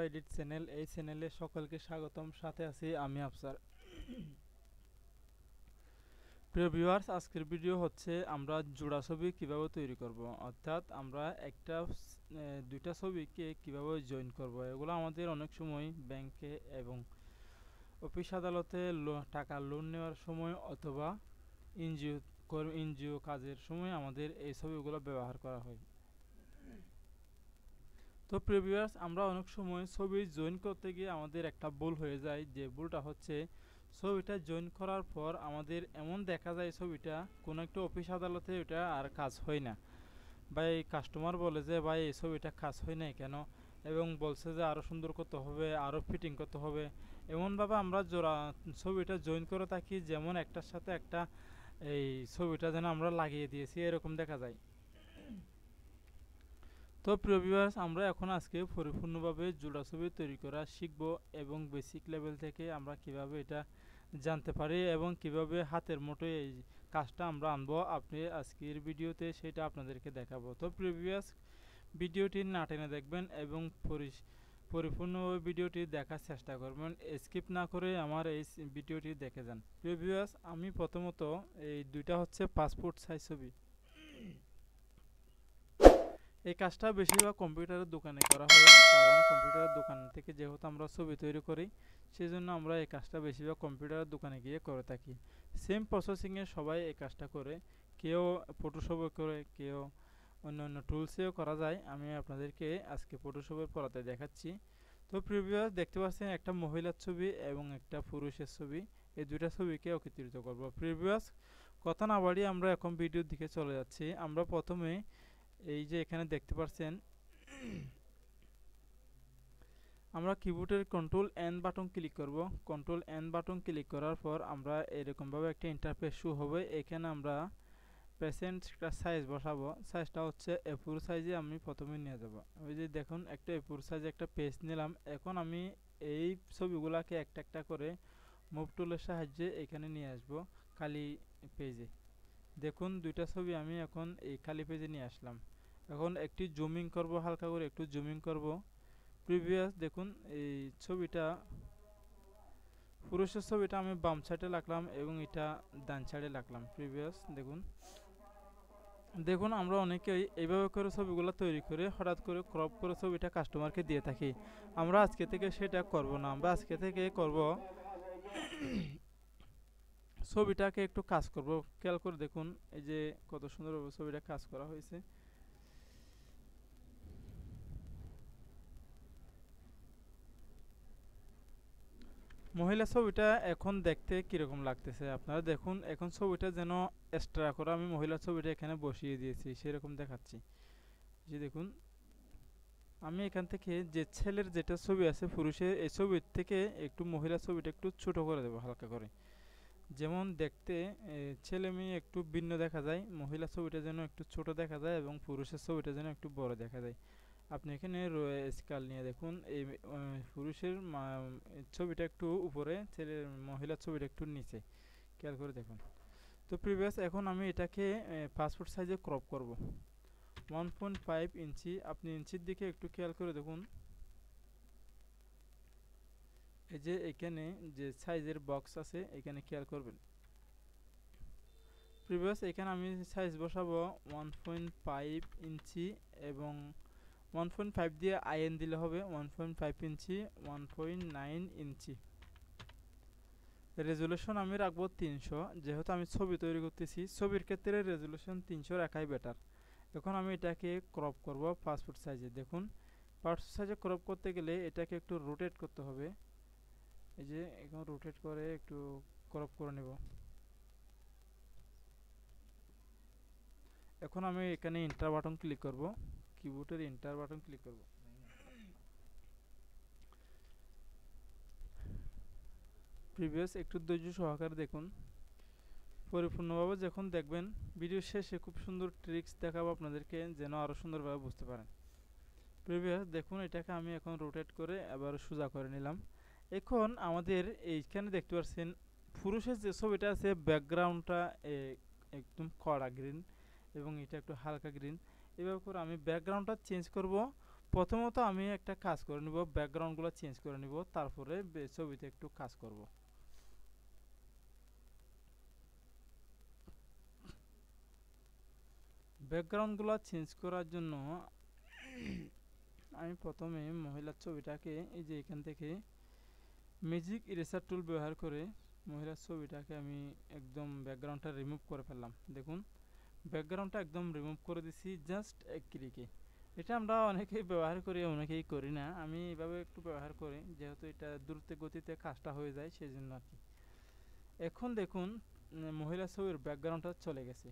Edit channel. এই চ্যানেলে সকলকে স্বাগতম। সাথে আছি আমি আফসার। প্রিয় ভিউয়ার্স, আজকের ভিডিও হচ্ছে আমরা জোড়া ছবি কিভাবে তৈরি করব, অর্থাৎ আমরা দুইটা ছবিকে কিভাবে জয়েন করব। এগুলো আমাদের অনেক সময় ব্যাংকে এবং অফিস আদালতে টাকা লোন নেওয়ার সময় অথবা এনজিও কাজের সময় আমাদের এই ছবিগুলো ব্যবহার করা হয়। তো প্রিয় ভিউয়ার্স, আমরা অনেক সময় ছবি জয়েন করতে গিয়ে আমাদের একটা ভুল হয়ে যায়। যে ভুলটা হচ্ছে, ছবিটা জয়েন করার পর আমাদের এমন দেখা যায় ছবিটা কোনো একটা অফিস আদালতে ওটা আর কাজ হয় না। ভাই কাস্টমার বলে যে ভাই এই ছবিটা কাজ হয় নাই কেন, এবং বলছে যে আরও সুন্দর করতে হবে, আরও ফিটিং করতে হবে। এমনভাবে আমরা ছবিটা জয়েন করে থাকি যেমন একটার সাথে একটা এই ছবিটা যেন আমরা লাগিয়ে দিয়েছি, এরকম দেখা যায়। তো প্রিয় ভিউয়ার্স, আমরা এখন আজকে পরিপূর্ণভাবে জোড়া ছবি তৈরি করা শিখব এবং বেসিক লেভেল থেকে আমরা কিভাবে এটা জানতে পারি এবং কিভাবে হাতের মুঠোয় এই কাজটা আমরা আনবো আপনি আজকের ভিডিওতে সেটা আপনাদেরকে দেখাবো। তো প্রিয় ভিউয়ার্স, ভিডিওটি না টেনে দেখবেন এবং পরিপূর্ণভাবে ভিডিওটি দেখার চেষ্টা করবেন, স্কিপ না করে আমার এই ভিডিওটি দেখে যান। প্রিয় ভিউয়ার্স, আমি প্রথমত এই দুইটা হচ্ছে পাসপোর্ট সাইজ ছবি। এই কাজটা বেশিরভাগ কম্পিউটারের দোকানে করা হয়, কারণ কম্পিউটারের দোকান থেকে যেহেতু আমরা ছবি তৈরি করি, সেই জন্য আমরা এই কাজটা বেশিরভাগ কম্পিউটারের দোকানে গিয়ে করে থাকি। সেম প্রসেসিংয়ে সবাই এই কাজটা করে, কেউ ফটোশপে করে, কেউ অন্য টুলসেও করা যায়। আমি আপনাদেরকে আজকে ফটোশপের পড়াতে দেখাচ্ছি। তো প্রিভিয়াস দেখতে পাচ্ছেন একটা মহিলার ছবি এবং একটা পুরুষের ছবি, এই দুইটা ছবিকে একত্রিত করব। প্রিভিয়াস কথা না বাড়িয়ে আমরা এখন ভিডিওর দিকে চলে যাচ্ছি। আমরা প্রথমে এই যে এখানে দেখতে পাচ্ছেন, আমরা কিবোর্ডের কন্ট্রোল এন বাটন ক্লিক করব। কন্ট্রোল এন বাটন ক্লিক করার পর আমরা এরকমভাবে একটা ইন্টারফেস শো হবে। এখানে আমরা পেসেন্ট একটা সাইজ বসাবো। সাইজটা হচ্ছে A4 সাইজে আমি প্রথমে নিয়ে যাব। ওই যে দেখুন একটা A4 সাইজে একটা পেজ নিলাম। এখন আমি এই ছবিগুলোকে একটা একটা করে মুভ টুলের সাহায্যে এখানে নিয়ে আসব খালি পেজে। দেখুন দুইটা ছবি আমি এখন এই খালি পেজে নিয়ে আসলাম। এখন একটি জুমিং করব, হালকা করে একটু জুমিং করব। প্রিভিয়াস দেখুন এই ছবিটা, পুরুষের ছবিটা আমি বাম সাইডে রাখলাম এবং এটা ডান সাইডে রাখলাম। প্রিভিয়াস দেখুন আমরা অনেকেই এইভাবে করে ছবিগুলো তৈরি করে হঠাৎ করে ক্রপ করে ছবিটা কাস্টমারকে দিয়ে থাকি। আমরা আজকে থেকে সেটা করব না। আমরা আজকে থেকে করব ছবিটাকে একটু কাজ করব। খেয়াল করে দেখুন এই যে কত সুন্দরভাবে ছবিটা কাজ করা হয়েছে। মহিলা ছবিটা এখন দেখতে কিরকম লাগতেছে আপনারা দেখুন। এখন ছবিটা যেন এক্সট্রা করে আমি মহিলা ছবিটা এখানে বসিয়ে দিয়েছি, সেরকম দেখাচ্ছি। যে দেখুন আমি এখান থেকে যে ছেলের যেটা ছবি আছে পুরুষের, এই ছবির থেকে একটু মহিলা ছবিটা একটু ছোট করে দেবো হালকা করে, যেমন দেখতে ছেলে মেয়ে একটু ভিন্ন দেখা যায়। মহিলা ছবিটা যেন একটু ছোট দেখা যায় এবং পুরুষের ছবিটা যেন একটু বড় দেখা যায়। আপনি এখানে স্কেল নিয়ে দেখুন এই পুরুষের ছবিটা একটু উপরে, মহিলার ছবিটা একটু নিচে, খেয়াল করে দেখুন। তো প্রিভিয়াস এখন আমি এটাকে পাসপোর্ট সাইজে ক্রপ করব 1.5 ইঞ্চি। আপনি ইঞ্চির দিকে একটু খেয়াল করে দেখুন। এই যে এখানে যে সাইজের বক্স আছে এখানে খেয়াল করবেন। প্রিভিয়াস এখানে আমি সাইজ বসাবো 1.5 ইঞ্চি এবং 1.5 দিয়ে আইএন দিলে হবে 1.5 ইঞ্চি 1.9 ইঞ্চি। রেজুলেশন আমি রাখবো 300, যেহেতু আমি ছবি তৈরি করতেছি, ছবির ক্ষেত্রে রেজুলেশন 300 রাখাই বেটার। এখন আমি এটাকে ক্রপ করব পাসপোর্ট সাইজে। দেখুন পাসপোর্ট সাইজে ক্রপ করতে গেলে এটাকে একটু রোটেট করতে হবে। এই যে এখন রোটেট করে একটু ক্রপ করে নেব। এখন আমি এখানে এন্টার বাটন ক্লিক করব, কিবোর্ডের এন্টার বাটন ক্লিক করব। প্রিভিয়াস একটু ধৈর্য সহকারে দেখুন। পরিপূর্ণভাবে যখন দেখবেন ভিডিও শেষে খুব সুন্দর ট্রিক্স দেখাবো আপনাদেরকে, যেন আরও সুন্দরভাবে বুঝতে পারেন। প্রিভিয়াস দেখুন এটাকে আমি এখন রোটেট করে আবার সোজা করে নিলাম। এখন আমাদের এইখানে দেখতে পাচ্ছেন পুরুষের যে ছবিটা আছে ব্যাকগ্রাউন্ডটা একদম কড়া গ্রিন এবং এটা একটু হালকা গ্রিন। এভাবে করে আমি ব্যাকগ্রাউন্ডটা চেঞ্জ করব প্রথমত আমি একটা কাজ করে নিব, ব্যাকগ্রাউন্ডগুলো চেঞ্জ করে নিব, তারপরে ছবিতে একটু কাজ করব। ব্যাকগ্রাউন্ডগুলো চেঞ্জ করার জন্য আমি প্রথমে মহিলার ছবিটাকে এই যে এখান থেকে ম্যাজিক ইরেজার টুল ব্যবহার করে মহিলার ছবিটাকে আমি একদম ব্যাকগ্রাউন্ডটা রিমুভ করে ফেললাম। দেখুন ব্যাকগ্রাউন্ডটা একদম রিমুভ করে দিছি জাস্ট এক ক্লিকে। এটা আমরা অনেকেই ব্যবহার করি, অনেকেই করি না। আমি এভাবে একটু ব্যবহার করি যেহেতু এটা দ্রুত গতিতে কাজটা হয়ে যায় সেই জন্য আর কি। এখন দেখুন মহিলা ছবির ব্যাকগ্রাউন্ডটা চলে গেছে।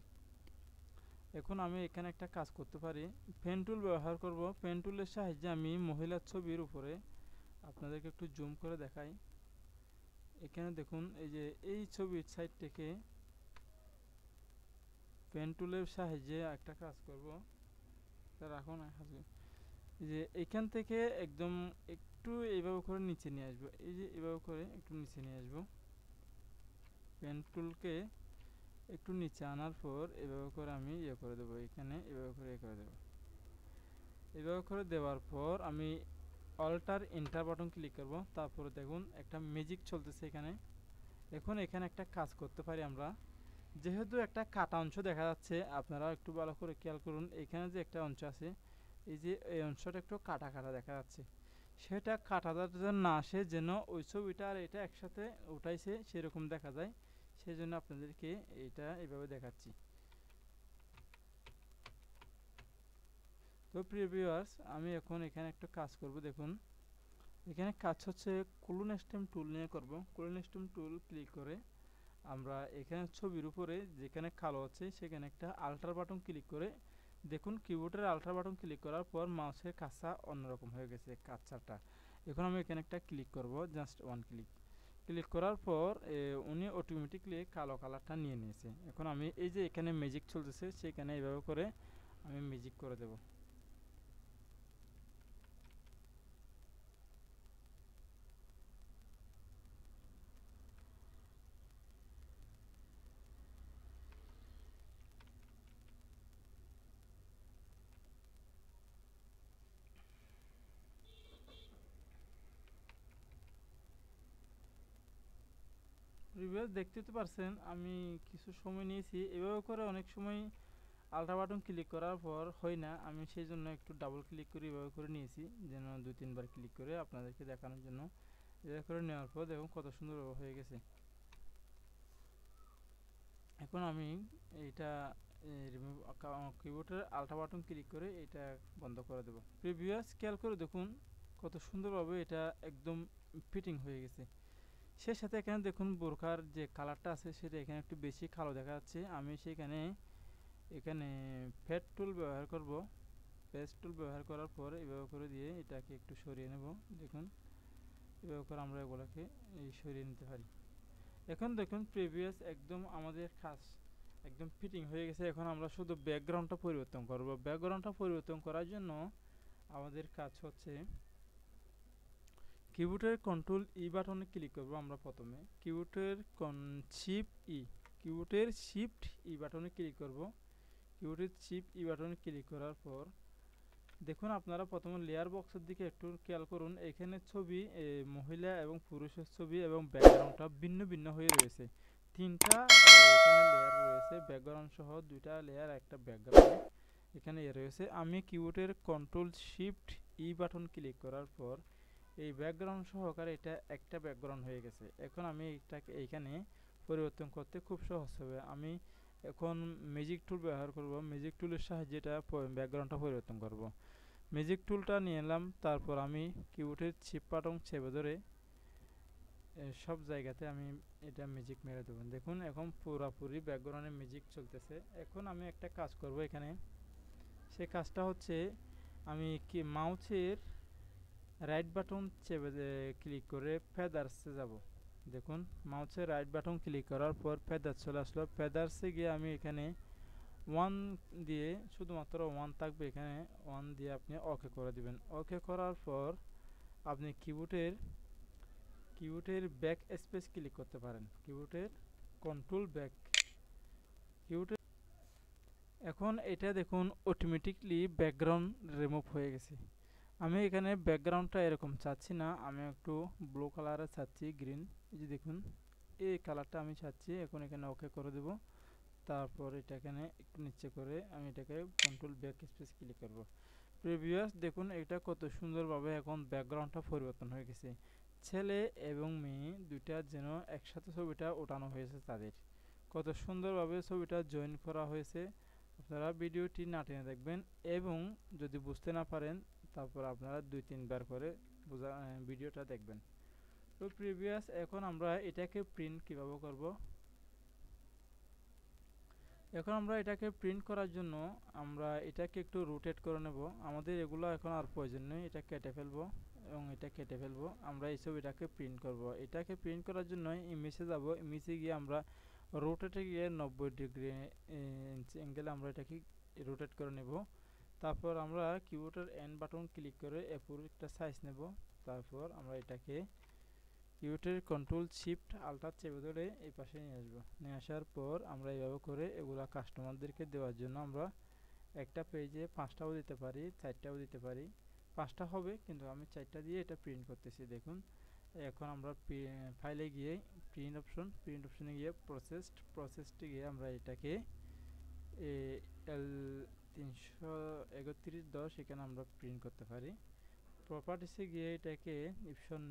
এখন আমি এখানে একটা কাজ করতে পারি, পেন টুল ব্যবহার করব। পেন টুলের সাহায্যে আমি মহিলার ছবির উপরে আপনাদেরকে একটু জুম করে দেখাই। এখানে দেখুন এই যে এই ছবির সাইড থেকে পেন টুলের সাহায্যে একটা কাজ করব। রাখুন যে এখান থেকে একদম একটু এইভাবে করে নিচে নিয়ে আসবো, এই যে এইভাবে করে একটু নিচে নিয়ে আসবো। পেন টুলকে একটু নিচে আনার পর এভাবে করে আমি ইয়ে করে দেবো, এখানে এভাবে করে ইয়ে করে দেবো। এভাবে করে দেওয়ার পর আমি অল্টার এন্টার বাটন ক্লিক করব। তারপরে দেখুন একটা ম্যাজিক চলতেছে এখানে। এখন এখানে একটা কাজ করতে পারি আমরা, যেহেতু একটা কাটা অংশ দেখা যাচ্ছে, আপনারা একটু ভালো করে খেয়াল করুন। এখানে যে একটা অংশ আছে, এই যে এই অংশটা একটু কাটা কাটা দেখা যাচ্ছে, সেটা কাটা না আসে, যেন ওই ছবিটা আর এটা একসাথে উঠাইছে সেরকম দেখা যায়। সেই জন্য আপনাদেরকে এটা এইভাবে দেখাচ্ছি। তো প্রিয় ভিউয়ার্স, আমি এখন এখানে একটা কাজ করব। দেখুন এখানে কাজ হচ্ছে ক্লোন স্টেম টুল নিয়ে করব। ক্লোন স্টেম টুল ক্লিক করে আমরা এখানে ছবির উপরে যেখানে কালো আছে সেখানে একটা আল্ট্রা বাটন ক্লিক করে দেখুন কিবোর্ডের আল্ট্রা বাটন ক্লিক করার পর মাউসের কাঁচা অন্যরকম হয়ে গেছে কাঁচাটা। এখন আমি এখানে একটা ক্লিক করব, জাস্ট ওয়ান ক্লিক। ক্লিক করার পর উনি অটোমেটিকলি কালো কালারটা নিয়ে নিয়েছে। এখন আমি এই যে এখানে ম্যাজিক চলতেছে সেখানে এইভাবে করে আমি ম্যাজিক করে দেব। রিভিউস দেখতে তো পারছেন আমি কিছু সময় নিয়েছি। এভাবে করে অনেক সময় আল্ট্রা বাটন ক্লিক করার পর হয় না, আমি সেই জন্য একটু ডাবল ক্লিক করে এভাবে করে নিয়েছি, যেন 2-3 বার ক্লিক করে আপনাদেরকে দেখানোর জন্য। এভাবে করে নেওয়ার পর দেখুন কত সুন্দর হয়ে গেছে। এখন আমি এইটা রিমুভ কিবোর্ডের আল্ট্রা বাটন ক্লিক করে এটা বন্ধ করে দেব। প্রিভিয়াস খেয়াল করে দেখুন কত সুন্দরভাবে এটা একদম ফিটিং হয়ে গেছে। সেই সাথে এখানে দেখুন বোরকার যে কালারটা আছে সেটা এখানে একটু বেশি কালো দেখা যাচ্ছে। আমি সেখানে এখানে ফেড টুল ব্যবহার করব। পেস্ট টুল ব্যবহার করার পর এভাবে করে দিয়ে এটাকে একটু সরিয়ে নেব। দেখুন এভাবে করে আমরা এগুলোকে সরিয়ে নিতে পারি। এখন দেখুন প্রিভিয়াস একদম আমাদের কাজ একদম ফিটিং হয়ে গেছে। এখন আমরা শুধু ব্যাকগ্রাউন্ডটা পরিবর্তন করব। ব্যাকগ্রাউন্ডটা পরিবর্তন করার জন্য আমাদের কাজ হচ্ছে কিবোর্ডের কন্ট্রোল ই বাটনে ক্লিক করব। আমরা প্রথমে কিবোর্ডের শিফট ই বাটনে ক্লিক করব। কিবোর্ডের শিফট ই বাটনে ক্লিক করার পর দেখুন আপনারা প্রথমে লেয়ার বক্সের দিকে একটু খেয়াল করুন। এখানে ছবি মহিলা এবং পুরুষের ছবি এবং ব্যাকগ্রাউন্ডটা ভিন্ন ভিন্ন হয়ে রয়েছে। 3টা এখানে লেয়ার রয়েছে, ব্যাকগ্রাউন্ড সহ 2টা লেয়ার একটা ব্যাকগ্রাউন্ড এখানে রয়েছে। আমি কিবোর্ডের কন্ট্রোল শিফট ই বাটন ক্লিক করার পর এই ব্যাকগ্রাউন্ড সহকারে এটা একটা ব্যাকগ্রাউন্ড হয়ে গেছে। এখন আমি এটাকে এইখানে পরিবর্তন করতে খুব সহজ হবে। আমি এখন ম্যাজিক টুল ব্যবহার করব। ম্যাজিক টুলের সাহায্যে এটা ব্যাকগ্রাউন্ডটা পরিবর্তন করব। ম্যাজিক টুলটা নিয়ে এলাম, তারপর আমি কিবোর্ডের শিফট বাটন চেপে ধরে সব জায়গাতে আমি এটা ম্যাজিক মেরে দেবো। দেখুন এখন পুরোপুরি ব্যাকগ্রাউন্ডে ম্যাজিক চলতেছে। এখন আমি একটা কাজ করব এখানে, সেই কাজটা হচ্ছে আমি কি মাউসের রাইট বাটন চেপে ক্লিক করে ফেদার্সে যাব। দেখুন মাউসের রাইট বাটন ক্লিক করার পর ফেদার্স চলে আসলো। ফেদার্সে গিয়ে আমি এখানে 1 দিয়ে শুধুমাত্র 1 থাকবে, এখানে 1 দিয়ে আপনি ওকে করে দিবেন। ওকে করার পর আপনি কিবোর্ডের ব্যাক স্পেস ক্লিক করতে পারেন। কিবোর্ডের কন্ট্রোল ব্যাক কিবোর্ডের এখন এটা দেখুন অটোমেটিকলি ব্যাকগ্রাউন্ড রিমুভ হয়ে গেছে। আমি এখানে ব্যাকগ্রাউন্ডটা এরকম চাচ্ছি না, আমি একটু ব্লু কালারে চাচ্ছি, গ্রিন। এই যে দেখুন এই কালারটা আমি চাচ্ছি। এখন এখানে ওকে করে দেব। তারপর এটা এখানে একটু নিচে করে আমি এটাকে কন্ট্রোল ব্যাক স্পেস ক্লিক করব। প্রিভিয়াস দেখুন এটা কত সুন্দরভাবে এখন ব্যাকগ্রাউন্ডটা পরিবর্তন হয়ে গেছে। ছেলে এবং মেয়ে দুইটা যেন একসাথে ছবিটা ওঠানো হয়েছে তাদের। কত সুন্দরভাবে ছবিটা জয়েন করা হয়েছে। আপনারা ভিডিওটি না টেনে দেখবেন এবং যদি বুঝতে না পারেন তারপর আপনারা 2-3 বার করে ভিডিওটা দেখবেন। তো প্রিভিয়াস এখন আমরা এটাকে প্রিন্ট কিভাবে করব। এখন আমরা এটাকে প্রিন্ট করার জন্য আমরা এটাকে একটু রোটেট করে নেব। আমাদের এগুলো এখন আর প্রয়োজন নেই, এটা কেটে ফেলবো এবং এটা কেটে ফেলবো। আমরা এই ছবিটাকে প্রিন্ট করব। এটাকে প্রিন্ট করার জন্য ইমেজে যাব। ইমেজে গিয়ে আমরা রোটেটে গিয়ে 90 ডিগ্রি অ্যাঙ্গেলে আমরা এটাকে রোটেট করে নেব। তারপর আমরা কিবোর্ডের এন্ড বাটন ক্লিক করে এরপর একটা সাইজ নেব। তারপর আমরা এটাকে কিবোর্ডের কন্ট্রোল শিফট আল্টার চেপে ধরে এই পাশে নিয়ে আসবো। নিয়ে আসার পর আমরা এইভাবে করে এগুলা কাস্টমারদেরকে দেওয়ার জন্য আমরা একটা পেজে 5টাও দিতে পারি, 4টাও দিতে পারি। 5টা হবে কিন্তু আমি 4টা দিয়ে এটা প্রিন্ট করতেছি। দেখুন এখন আমরা ফাইলে গিয়ে প্রিন্ট অপশনে গিয়ে প্রসেসটি গিয়ে আমরা এটাকে L331.10 এখানে আমরা প্রিন্ট করতে পারি। প্রপার্টিসে গিয়ে এটাকে অপশন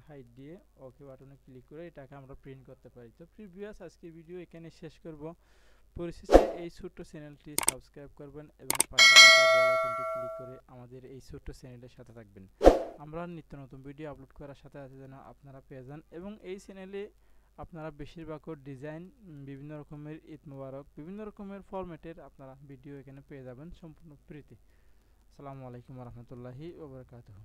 হাইট দিয়ে ওকে বাটনে ক্লিক করে এটাকে আমরা প্রিন্ট করতে পারি। তো প্রিভিয়াস আজকের ভিডিও এখানে শেষ করব। পরিশেষে এই ছোট্ট চ্যানেলটি সাবস্ক্রাইব করবেন এবং পাশে থাকা বেল আইকনটি ক্লিক করে আমাদের এই ছোট্ট চ্যানেলের সাথে থাকবেন। আমরা নিত্য নতুন ভিডিও আপলোড করার সাথে সাথে যেন আপনারা পেয়ে যান এবং এই চ্যানেলে আপনারা বেশিরভাগ ডিজাইন, বিভিন্ন রকমের ঈদ মোবারক, বিভিন্ন রকমের ফরম্যাটের আপনারা ভিডিও এখানে পেয়ে যাবেন সম্পূর্ণ ফ্রিতে। আসসালামু আলাইকুম ওয়া রাহমাতুল্লাহি ওয়া বারাকাতুহু।